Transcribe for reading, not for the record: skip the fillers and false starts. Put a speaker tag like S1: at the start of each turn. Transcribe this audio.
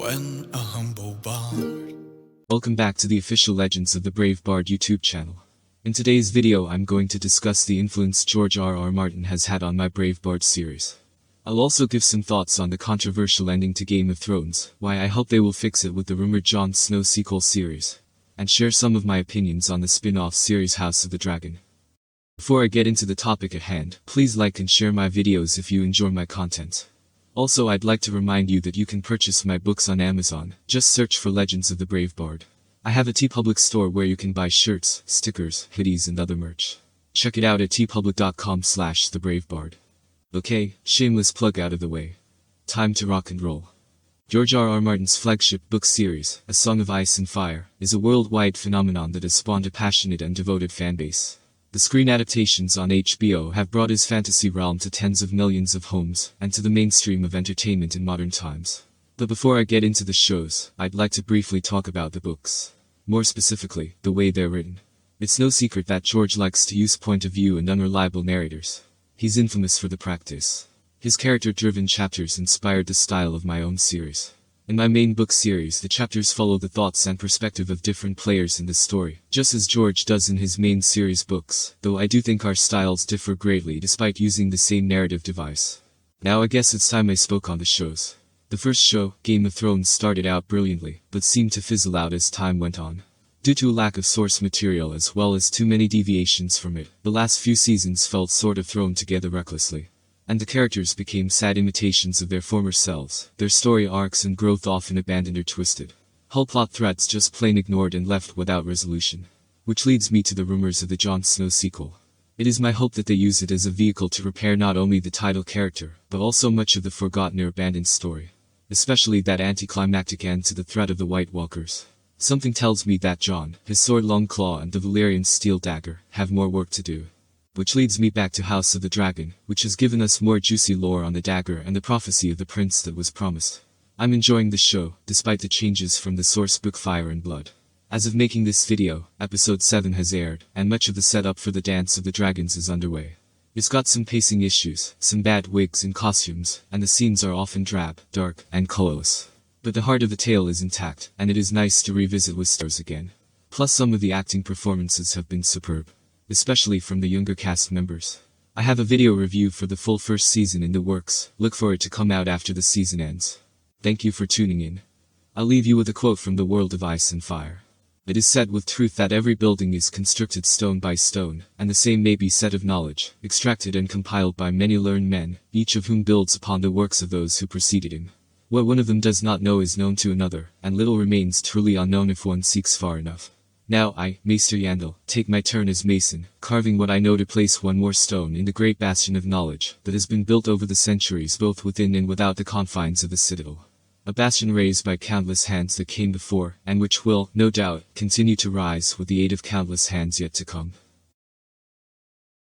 S1: when a humble bard.
S2: Welcome back to the official Legends of the Brave Bard YouTube channel. In today's video I'm going to discuss the influence George R.R. Martin has had on my Brave Bard series. I'll also give some thoughts on the controversial ending to Game of Thrones, why I hope they will fix it with the rumored Jon Snow sequel series, and share some of my opinions on the spin-off series House of the Dragon. Before I get into the topic at hand, please like and share my videos if you enjoy my content. Also, I'd like to remind you that you can purchase my books on Amazon. Just search for Legends of the Brave Bard. I have a Teepublic store where you can buy shirts, stickers, hoodies and other merch. Check it out at teepublic.com/thebravebard. Okay, shameless plug out of the way. Time to rock and roll. George R.R. Martin's flagship book series, A Song of Ice and Fire, is a worldwide phenomenon that has spawned a passionate and devoted fanbase. The screen adaptations on HBO have brought his fantasy realm to tens of millions of homes, and to the mainstream of entertainment in modern times. But before I get into the shows, I'd like to briefly talk about the books. More specifically, the way they're written. It's no secret that George likes to use point of view and unreliable narrators. He's infamous for the practice. His character-driven chapters inspired the style of my own series. In my main book series, the chapters follow the thoughts and perspective of different players in the story, just as George does in his main series books, though I do think our styles differ greatly despite using the same narrative device. Now I guess it's time I spoke on the shows. The first show, Game of Thrones, started out brilliantly, but seemed to fizzle out as time went on. Due to a lack of source material as well as too many deviations from it, the last few seasons felt sort of thrown together recklessly. And the characters became sad imitations of their former selves, their story arcs and growth often abandoned or twisted. Whole plot threads just plain ignored and left without resolution. Which leads me to the rumors of the Jon Snow sequel. It is my hope that they use it as a vehicle to repair not only the title character, but also much of the forgotten or abandoned story. Especially that anticlimactic end to the threat of the White Walkers. Something tells me that Jon, his sword Longclaw and the Valyrian steel dagger, have more work to do. Which leads me back to House of the Dragon, which has given us more juicy lore on the dagger and the prophecy of the prince that was promised. I'm enjoying the show, despite the changes from the source book Fire and Blood. As of making this video, episode 7 has aired, and much of the setup for the Dance of the Dragons is underway. It's got some pacing issues, some bad wigs and costumes, and the scenes are often drab, dark, and colorless. But the heart of the tale is intact, and it is nice to revisit with stars again. Plus some of the acting performances have been superb. Especially from the younger cast members. I have a video review for the full first season in the works. Look for it to come out after the season ends. Thank you for tuning in. I'll leave you with a quote from The World of Ice and Fire. It is said with truth that every building is constructed stone by stone, and the same may be said of knowledge, extracted and compiled by many learned men, each of whom builds upon the works of those who preceded him. What one of them does not know is known to another, and little remains truly unknown if one seeks far enough. Now I, Maester Yandel, take my turn as mason, carving what I know to place one more stone in the great bastion of knowledge that has been built over the centuries both within and without the confines of the citadel. A bastion raised by countless hands that came before, and which will, no doubt, continue to rise with the aid of countless hands yet to come.